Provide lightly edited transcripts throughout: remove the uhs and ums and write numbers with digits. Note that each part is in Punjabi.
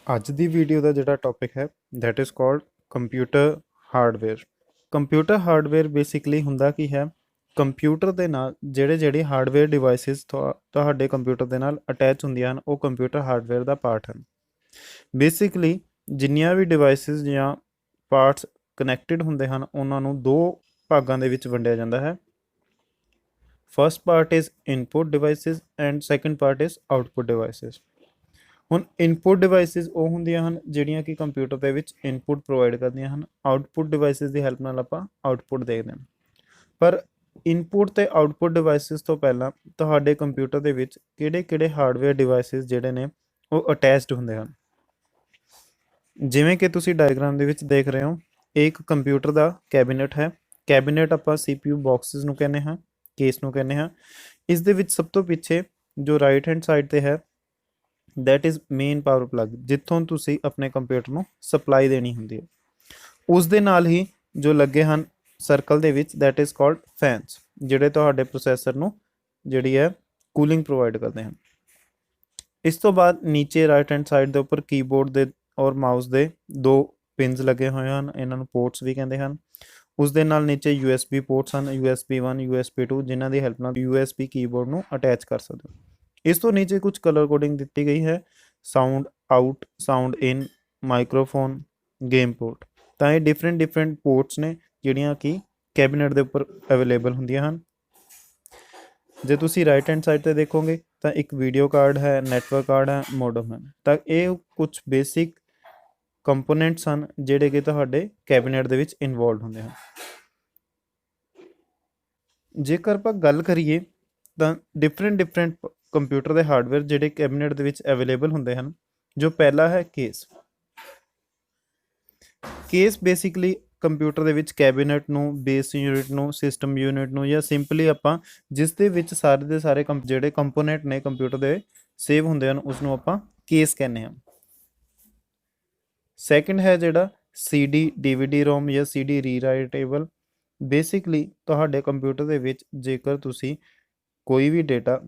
ਅੱਜ ਦੀ ਵੀਡੀਓ ਦਾ ਜਿਹੜਾ ਟੌਪਿਕ ਹੈ that is called computer hardware. Computer hardware basically ਹੁੰਦਾ ਕੀ ਹੈ, ਕੰਪਿਊਟਰ ਦੇ ਨਾਲ ਜਿਹੜੇ ਹਾਰਡਵੇਅਰ ਡਿਵਾਈਸਿਸ ਤੁਹਾਡੇ ਕੰਪਿਊਟਰ ਦੇ ਨਾਲ ਅਟੈਚ ਹੁੰਦੀਆਂ ਹਨ ਉਹ ਕੰਪਿਊਟਰ ਹਾਰਡਵੇਅਰ ਦਾ ਪਾਰਟ ਹਨ। ਬੇਸਿਕਲੀ ਜਿੰਨੀਆਂ ਵੀ ਡਿਵਾਈਸਿਸ ਜਾਂ ਪਾਰਟਸ ਕਨੈਕਟਡ ਹੁੰਦੇ ਹਨ ਉਹਨਾਂ ਨੂੰ ਦੋ ਭਾਗਾਂ ਦੇ ਵਿੱਚ ਵੰਡਿਆ ਜਾਂਦਾ ਹੈ। First part is input devices and second part is output devices. ਹੁਣ ਇਨਪੁੱਟ ਡਿਵਾਈਸਿਸ ਉਹ ਹੁੰਦੀਆਂ ਹਨ ਜਿਹੜੀਆਂ ਕਿ ਕੰਪਿਊਟਰ ਦੇ ਵਿੱਚ ਇਨਪੁੱਟ ਪ੍ਰੋਵਾਈਡ ਕਰਦੀਆਂ ਹਨ। ਆਊਟਪੁੱਟ ਡਿਵਾਈਸਿਸ ਦੀ ਹੈਲਪ ਨਾਲ ਆਪਾਂ ਆਊਟਪੁੱਟ ਦੇਖਦੇ ਹਾਂ। ਪਰ ਇਨਪੁੱਟ ਤੇ ਆਊਟਪੁੱਟ ਡਿਵਾਈਸਿਸ ਤੋਂ ਪਹਿਲਾਂ ਤੁਹਾਡੇ ਕੰਪਿਊਟਰ ਦੇ ਵਿੱਚ ਕਿਹੜੇ ਹਾਰਡਵੇਅਰ ਡਿਵਾਈਸਿਸ ਜਿਹੜੇ ਨੇ ਉਹ ਅਟੈਚਡ ਹੁੰਦੇ ਹਨ। ਜਿਵੇਂ ਕਿ ਤੁਸੀਂ ਡਾਇਗਰਾਮ ਦੇ ਵਿੱਚ ਦੇਖ ਰਹੇ ਹੋ, ਇਹ ਇੱਕ ਕੰਪਿਊਟਰ ਦਾ ਕੈਬਿਨਟ ਹੈ। ਕੈਬਿਨਟ ਆਪਾਂ CPU ਬਾਕਸਿਸ ਨੂੰ ਕਹਿੰਦੇ ਹਾਂ, ਕੇਸ ਨੂੰ ਕਹਿੰਦੇ ਹਾਂ। ਇਸ ਦੇ ਵਿੱਚ ਸਭ ਤੋਂ ਪਿੱਛੇ ਜੋ ਰਾਈਟ ਹੈਂਡ ਸਾਈਡ ਤੇ ਹੈ that is main power plug, ਜਿੱਥੋਂ ਤੁਸੀਂ ਆਪਣੇ ਕੰਪਿਊਟਰ ਨੂੰ ਸਪਲਾਈ ਦੇਣੀ ਹੁੰਦੀ ਹੈ। ਉਸ ਦੇ ਨਾਲ ਹੀ ਜੋ ਲੱਗੇ ਹਨ ਸਰਕਲ ਦੇ ਵਿੱਚ that is called ਫੈਨਸ, ਜਿਹੜੇ ਤੁਹਾਡੇ ਪ੍ਰੋਸੈਸਰ ਨੂੰ ਜਿਹੜੀ ਹੈ ਕੂਲਿੰਗ ਪ੍ਰੋਵਾਈਡ ਕਰਦੇ ਹਨ। ਇਸ ਤੋਂ ਬਾਅਦ ਨੀਚੇ ਰਾਈਟ ਹੈਂਡ ਸਾਈਡ ਦੇ ਉੱਪਰ ਕੀਬੋਰਡ ਦੇ ਔਰ ਮਾਊਸ ਦੇ ਦੋ ਪਿੰਸ ਲੱਗੇ ਹੋਏ ਹਨ, ਇਹਨਾਂ ਨੂੰ ਪੋਰਟਸ ਵੀ ਕਹਿੰਦੇ ਹਨ। ਉਸ ਦੇ ਨਾਲ ਨੀਚੇ USB ਪੋਰਟਸ ਹਨ, USB 1 USB 2, ਜਿਨ੍ਹਾਂ ਦੀ ਹੈਲਪ ਨਾਲ USB ਕੀਬੋਰਡ ਨੂੰ ਅਟੈਚ ਕਰ ਸਕਦੇ ਹੋ। ਇਸ ਤੋਂ ਨੀਚੇ ਕੁਝ ਕਲਰ ਕੋਡਿੰਗ ਦਿੱਤੀ ਗਈ ਹੈ, ਸਾਊਂਡ ਆਊਟ, ਸਾਊਂਡ ਇਨ, ਮਾਈਕ੍ਰੋਫੋਨ, ਗੇਮ ਪੋਰਟ। ਤਾਂ ਇਹ ਡਿਫਰੈਂਟ ਪੋਰਟਸ ਨੇ ਜਿਹੜੀਆਂ ਕਿ ਕੈਬਿਨਟ ਦੇ ਉੱਪਰ ਅਵੇਲੇਬਲ ਹੁੰਦੀਆਂ ਹਨ। ਜੇ ਤੁਸੀਂ ਰਾਈਟ ਹੈਂਡ ਸਾਈਡ ਤੇ ਦੇਖੋਗੇ ਤਾਂ ਇੱਕ ਵੀਡੀਓ ਕਾਰਡ ਹੈ, ਨੈਟਵਰਕ ਕਾਰਡ ਹੈ, ਮੋਡਮ ਹੈ। ਤਾਂ ਇਹ ਕੁਝ ਬੇਸਿਕ ਕੰਪੋਨੈਂਟਸ ਹਨ ਜਿਹੜੇ ਕਿ ਤੁਹਾਡੇ ਕੈਬਿਨਟ ਦੇ ਵਿੱਚ ਇਨਵੋਲਵਡ ਹੁੰਦੇ ਹਨ। ਜੇਕਰ ਆਪਾਂ ਗੱਲ ਕਰੀਏ ਤਾਂ ਡਿਫਰੈਂਟ ਕੰਪਿਊਟਰ ਦੇ ਹਾਰਡਵੇਅਰ ਜਿਹੜੇ ਕੈਬਿਨਟ ਦੇ ਵਿੱਚ ਅਵੇਲੇਬਲ ਹੁੰਦੇ ਹਨ। ਜੋ ਪਹਿਲਾ ਹੈ ਕੇਸ। ਕੇਸ ਬੇਸਿਕਲੀ ਕੰਪਿਊਟਰ ਦੇ ਵਿੱਚ ਕੈਬਿਨਟ ਨੂੰ, ਬੇਸ ਯੂਨਿਟ ਨੂੰ, ਸਿਸਟਮ ਯੂਨਿਟ ਨੂੰ, ਜਾਂ ਸਿੰਪਲੀ ਆਪਾਂ ਜਿਸ ਦੇ ਵਿੱਚ ਸਾਰੇ ਦੇ ਸਾਰੇ ਜਿਹੜੇ ਕੰਪੋਨੈਂਟ ਨੇ ਕੰਪਿਊਟਰ ਦੇ ਸੇਵ ਹੁੰਦੇ ਹਨ ਉਸ ਨੂੰ ਆਪਾਂ ਕੇਸ ਕਹਿੰਦੇ ਹਾਂ। ਸੈਕਿੰਡ ਹੈ ਜਿਹੜਾ CD DVD ROM ਜਾਂ CD ਰੀਰਾਈਟੇਬਲ। ਬੇਸਿਕਲੀ ਤੁਹਾਡੇ ਕੰਪਿਊਟਰ ਦੇ ਵਿੱਚ ਜੇਕਰ ਤੁਸੀਂ ਕੋਈ ਵੀ ਡੇਟਾ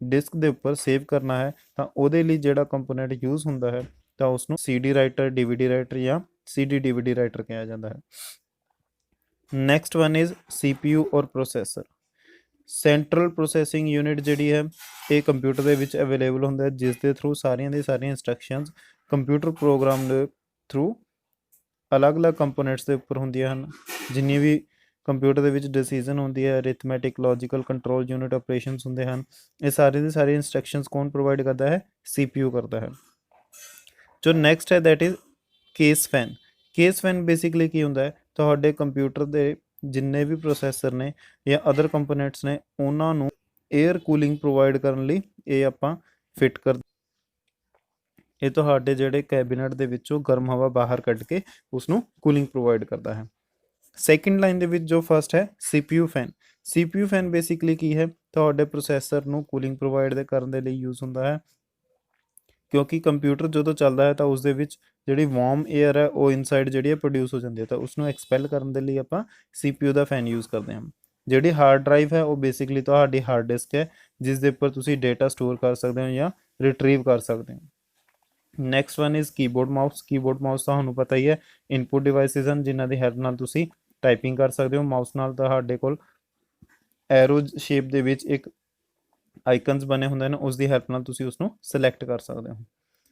ਡਿਸਕ ਦੇ ਉੱਪਰ ਸੇਵ ਕਰਨਾ ਹੈ ਤਾਂ ਉਹਦੇ ਲਈ ਜਿਹੜਾ ਕੰਪੋਨੈਂਟ ਯੂਜ਼ ਹੁੰਦਾ ਹੈ ਤਾਂ ਉਸ ਨੂੰ CD ਰਾਈਟਰ, DVD ਰਾਈਟਰ ਜਾਂ CD DVD ਰਾਈਟਰ ਕਿਹਾ ਜਾਂਦਾ ਹੈ। ਨੈਕਸਟ ਵਨ ਇਜ਼ CPU ਔਰ ਪ੍ਰੋਸੈਸਰ। ਸੈਂਟਰਲ ਪ੍ਰੋਸੈਸਿੰਗ ਯੂਨਿਟ ਜਿਹੜੀ ਹੈ ਇਹ ਕੰਪਿਊਟਰ ਦੇ ਵਿੱਚ ਅਵੇਲੇਬਲ ਹੁੰਦਾ ਹੈ, ਜਿਸ ਦੇ ਥਰੂ ਸਾਰੀਆਂ ਇੰਸਟਰਕਸ਼ਨਸ ਕੰਪਿਊਟਰ ਪ੍ਰੋਗਰਾਮ ਦੇ ਥਰੂ ਅਲੱਗ-ਅਲੱਗ ਕੰਪੋਨੈਂਟਸ ਦੇ ਉੱਪਰ ਹੁੰਦੀਆਂ ਹਨ। ਜਿੰਨੀ ਵੀ ਕੰਪਿਊਟਰ ਦੇ ਵਿੱਚ ਡਿਸੀਜਨ ਹੁੰਦੀ ਹੈ, arithmetic, logical, control unit operations ਹੁੰਦੇ ਹਨ। ਇਹ ਸਾਰੀ ਇੰਸਟਰਕਸ਼ਨਸ ਕੌਣ ਪ੍ਰੋਵਾਈਡ ਕਰਦਾ ਹੈ? CPU ਕਰਦਾ ਹੈ। ਜੋ ਨੈਕਸਟ ਹੈ that is case fan. Case fan basically ਕੀ ਹੁੰਦਾ ਹੈ, ਤੁਹਾਡੇ ਕੰਪਿਊਟਰ ਦੇ ਜਿੰਨੇ ਵੀ ਪ੍ਰੋਸੈਸਰ ਨੇ ਜਾਂ ਅਦਰ ਕੰਪੋਨੈਂਟਸ ਨੇ ਉਹਨਾਂ ਨੂੰ 에ਅਰ ਕੂਲਿੰਗ ਪ੍ਰੋਵਾਈਡ ਕਰਨ ਲਈ ਇਹ ਆਪਾਂ ਫਿੱਟ ਕਰ, ਇਹ ਤੁਹਾਡੇ ਜਿਹੜੇ ਕੈਬਿਨਟ ਦੇ ਵਿੱਚੋਂ ਗਰਮ ਹਵਾ ਬਾਹਰ ਕੱਢ ਕੇ ਉਸ ਨੂੰ ਕੂਲਿੰਗ ਪ੍ਰੋਵਾਈਡ ਕਰਦਾ ਹੈ। ਸੈਕਿੰਡ ਲਾਈਨ ਦੇ ਵਿੱਚ ਜੋ ਫਸਟ ਹੈ CPU fan. CPU fan basically ਕੀ ਹੈ, ਤੁਹਾਡੇ ਪ੍ਰੋਸੈਸਰ ਨੂੰ ਕੂਲਿੰਗ ਪ੍ਰੋਵਾਈਡ ਕਰਨ ਦੇ ਲਈ ਯੂਜ਼ ਹੁੰਦਾ ਹੈ, ਕਿਉਂਕਿ ਕੰਪਿਊਟਰ ਜਦੋਂ ਚੱਲਦਾ ਹੈ ਤਾਂ ਉਸ ਦੇ ਵਿੱਚ ਜਿਹੜੀ ਵਾਰਮ 에ਅਰ ਹੈ ਉਹ ਇਨਸਾਈਡ ਜਿਹੜੀ ਹੈ ਪ੍ਰੋਡਿਊਸ ਹੋ ਜਾਂਦੀ ਹੈ, ਤਾਂ ਉਸ ਨੂੰ ਐਕਸਪੈਲ ਕਰਨ ਦੇ ਲਈ ਆਪਾਂ CPU ਦਾ ਫੈਨ ਯੂਜ਼ ਕਰਦੇ ਹਾਂ। ਜਿਹੜੀ ਹਾਰਡ ਡਰਾਈਵ ਹੈ ਉਹ ਬੇਸਿਕਲੀ ਤੁਹਾਡੀ ਹਾਰਡ ਡਿਸਕ ਹੈ, ਜਿਸ ਦੇ ਉੱਪਰ ਤੁਸੀਂ ਡੇਟਾ ਸਟੋਰ ਕਰ ਸਕਦੇ ਹੋ ਜਾਂ ਰਿਟਰੀਵ ਕਰ ਸਕਦੇ ਹੋ। Next one is keyboard mouse. Keyboard mouse ਤੁਹਾਨੂੰ ਪਤਾ ਹੀ ਹੈ ਇਨਪੁੱਟ ਡਿਵਾਈਸਿਸ ਹਨ ਜਿਨ੍ਹਾਂ ਦੀ ਹੈਲਪ ਨਾਲ ਤੁਸੀਂ ਟਾਈਪਿੰਗ ਕਰ ਸਕਦੇ ਹੋ। ਮਾਊਸ ਨਾਲ ਤੁਹਾਡੇ ਕੋਲ ਐਰੋ ਸ਼ੇਪ ਦੇ ਵਿੱਚ ਇੱਕ ਆਈਕਨਸ ਬਣੇ ਹੁੰਦੇ ਨੇ, ਉਸ ਦੀ ਹੈਲਪ ਨਾਲ ਤੁਸੀਂ ਉਸ ਨੂੰ ਸਿਲੈਕਟ ਕਰ ਸਕਦੇ ਹੋ।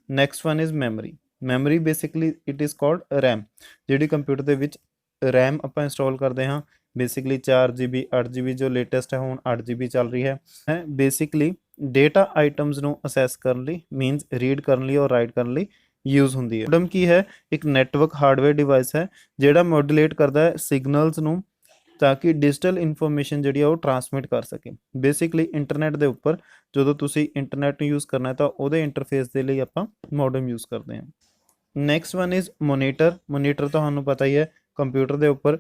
Next one is memory. Memory basically it is called RAM. ਜਿਹੜੀ ਕੰਪਿਊਟਰ ਦੇ ਵਿੱਚ ਰੈਮ ਆਪਾਂ ਇੰਸਟਾਲ ਕਰਦੇ ਹਾਂ, ਬੇਸਿਕਲੀ 4GB 8GB ਜੋ ਲੇਟੈਸਟ ਹੈ ਹੁਣ 8GB ਚੱਲ ਰਹੀ ਹੈ। ਬੇਸਿਕਲੀ ਡੇਟਾ ਆਈਟਮਸ ਨੂੰ ਅਸੈਸ ਕਰਨ ਲਈ, ਮੀਨਸ ਰੀਡ ਕਰਨ ਲਈ ਔਰ ਰਾਈਟ ਕਰਨ ਲਈ ਯੂਜ਼ ਹੁੰਦੀ ਹੈ। ਮੋਡਮ ਕੀ ਹੈ? ਇੱਕ ਨੈਟਵਰਕ ਹਾਰਡਵੇਅਰ ਡਿਵਾਈਸ ਹੈ ਜਿਹੜਾ ਮੋਡੂਲੇਟ ਕਰਦਾ ਹੈ ਸਿਗਨਲਸ ਨੂੰ ਤਾਂ ਕਿ ਡਿਜੀਟਲ ਇਨਫੋਰਮੇਸ਼ਨ ਜਿਹੜੀ ਆ ਉਹ ਟਰਾਂਸਮਿਟ ਕਰ ਸਕੇ। ਬੇਸਿਕਲੀ ਇੰਟਰਨੈਟ ਦੇ ਉੱਪਰ ਜਦੋਂ ਤੁਸੀਂ ਇੰਟਰਨੈਟ ਨੂੰ ਯੂਜ਼ ਕਰਨਾ ਤਾਂ ਉਹਦੇ ਇੰਟਰਫੇਸ ਦੇ ਲਈ ਆਪਾਂ ਮੋਡਮ ਯੂਜ਼ ਕਰਦੇ ਹਾਂ। Next one is monitor. Monitor ਤੁਹਾਨੂੰ ਪਤਾ ਹੀ ਹੈ ਕੰਪਿਊਟਰ ਦੇ ਉੱਪਰ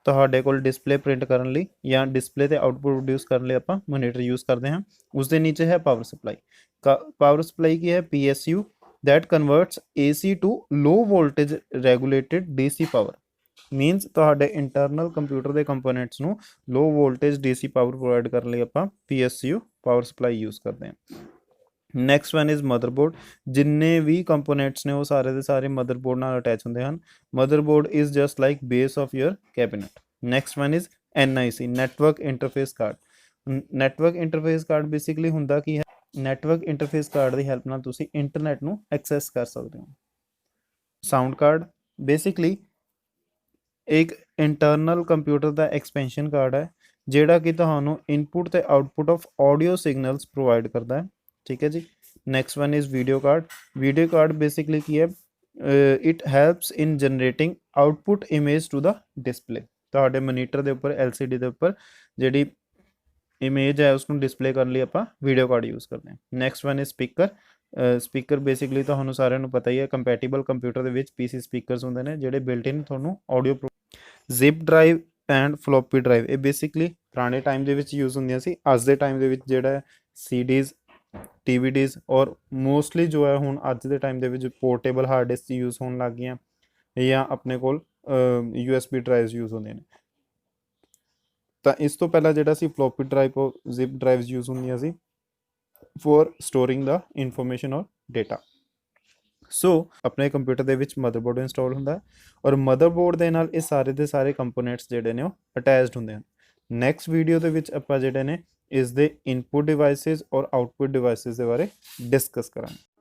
ਤੁਹਾਡੇ ਕੋਲ ਡਿਸਪਲੇ ਪ੍ਰਿੰਟ ਕਰਨ ਲਈ ਜਾਂ ਡਿਸਪਲੇ ਤੇ ਆਊਟਪੁੱਟ ਪ੍ਰੋਡਿਊਸ ਕਰਨ ਲਈ ਆਪਾਂ ਮੋਨੀਟਰ ਯੂਜ਼ ਕਰਦੇ ਹਾਂ। ਉਸ ਦੇ ਨੀਚੇ ਹੈ ਪਾਵਰ ਸਪਲਾਈ। ਪਾਵਰ ਸਪਲਾਈ ਕੀ ਹੈ? PSU that converts AC to low voltage regulated DC power। Means ਤੁਹਾਡੇ ਇੰਟਰਨਲ ਕੰਪਿਊਟਰ ਦੇ ਕੰਪੋਨੈਂਟਸ ਨੂੰ ਲੋ ਵੋਲਟੇਜ DC ਪਾਵਰ ਪ੍ਰੋਵਾਈਡ ਕਰਨ ਲਈ ਆਪਾਂ PSU ਪਾਵਰ ਸਪਲਾਈ ਯੂਜ਼ ਕਰਦੇ ਹਾਂ। Next one is motherboard. ਜਿੰਨੇ ਵੀ ਕੰਪੋਨੈਂਟਸ ਨੇ ਉਹ ਸਾਰੇ ਦੇ ਸਾਰੇ ਮਦਰਬੋਰਡ ਨਾਲ ਅਟੈਚ ਹੁੰਦੇ ਹਨ। Motherboard is just like base of your cabinet. Next one is NIC, network interface card. Network interface card basically ਹੁੰਦਾ ਕੀ ਹੈ? ਨੈਟਵਰਕ ਇੰਟਰਫੇਸ ਕਾਰਡ ਦੀ ਹੈਲਪ ਨਾਲ ਤੁਸੀਂ ਇੰਟਰਨੈਟ ਨੂੰ ਐਕਸੈਸ ਕਰ ਸਕਦੇ ਹੋ। ਸਾਊਂਡ ਕਾਰਡ ਬੇਸਿਕਲੀ ਇੱਕ ਇੰਟਰਨਲ ਕੰਪਿਊਟਰ ਦਾ ਐਕਸਪੈਂਸ਼ਨ ਕਾਰਡ ਹੈ, ਜਿਹੜਾ ਕਿ ਤੁਹਾਨੂੰ ਇਨਪੁਟ ਤੇ output of audio signals provide ਕਰਦਾ ਹੈ। ਠੀਕ ਹੈ ਜੀ। Next one is video card. Video card basically ਕੀ ਹੈ? It helps in generating output image to the display. ਤੁਹਾਡੇ ਮੋਨੀਟਰ ਦੇ ਉੱਪਰ LCD ਦੇ ਉੱਪਰ ਜਿਹੜੀ ਇਮੇਜ ਹੈ ਉਸਨੂੰ ਡਿਸਪਲੇ ਕਰਨ ਲਈ ਆਪਾਂ ਵੀਡੀਓ ਕਾਰਡ ਯੂਜ਼ ਕਰਦੇ ਹਾਂ। Next one is speaker. Speaker basically ਤੁਹਾਨੂੰ ਸਾਰਿਆਂ ਨੂੰ ਪਤਾ ਹੀ ਹੈ, ਕੰਪੈਟੀਬਲ ਕੰਪਿਊਟਰ ਦੇ ਵਿੱਚ PC ਸਪੀਕਰਸ ਹੁੰਦੇ ਨੇ ਜਿਹੜੇ ਬਿਲਟ ਇਨ ਤੁਹਾਨੂੰ audio. Zip drive and floppy drive, ਇਹ ਬੇਸਿਕਲੀ ਪੁਰਾਣੇ ਟਾਈਮ ਦੇ ਵਿੱਚ ਯੂਜ਼ ਹੁੰਦੀਆਂ ਸੀ। ਅੱਜ ਦੇ ਟਾਈਮ ਦੇ ਵਿੱਚ ਜਿਹੜਾ CDs TVDs ਔਰ ਮੋਸਟਲੀ ਜੋ ਹੈ ਹੁਣ ਅੱਜ ਦੇ ਟਾਈਮ ਦੇ ਵਿੱਚ ਪੋਰਟੇਬਲ ਹਾਰਡ ਡਿਸਕ ਯੂਜ਼ ਹੋਣ ਲੱਗ ਗਈਆਂ, ਜਾਂ ਆਪਣੇ ਕੋਲ USB ਡਰਾਈਵਸ ਯੂਜ਼ ਹੁੰਦੀਆਂ ਨੇ। ਤਾਂ ਇਸ ਤੋਂ ਪਹਿਲਾਂ ਜਿਹੜਾ ਸੀ ਫਲੋਪੀ ਡਰਾਈਵ ਔਰ ਜ਼ਿਪ ਡਰਾਈਵਸ ਯੂਜ਼ ਹੁੰਦੀਆਂ ਸੀ ਫੋਰ ਸਟੋਰਿੰਗ ਦਾ ਇਨਫੋਰਮੇਸ਼ਨ ਔਰ ਡੇਟਾ। ਸੋ ਆਪਣੇ ਕੰਪਿਊਟਰ ਦੇ ਵਿੱਚ ਮਦਰਬੋਰਡ ਇੰਸਟਾਲ ਹੁੰਦਾ ਹੈ, ਔਰ ਮਦਰਬੋਰਡ ਦੇ ਨਾਲ ਇਹ ਸਾਰੇ ਦੇ ਸਾਰੇ ਕੰਪੋਨੈਂਟਸ ਜਿਹੜੇ ਨੇ ਉਹ ਅਟੈਚਡ ਹੁੰਦੇ ਹਨ। ਨੈਕਸਟ ਵੀਡੀਓ ਦੇ ਵਿੱਚ ਆਪਾਂ ਜਿਹੜੇ ਨੇ ਇਸ ਦੇ ਇਨਪੁਟ ਡਿਵਾਈਸਿਸ ਔਰ ਆਊਟਪੁੱਟ ਡਿਵਾਈਸਿਸ ਦੇ ਬਾਰੇ ਡਿਸਕਸ ਕਰਾਂਗੇ।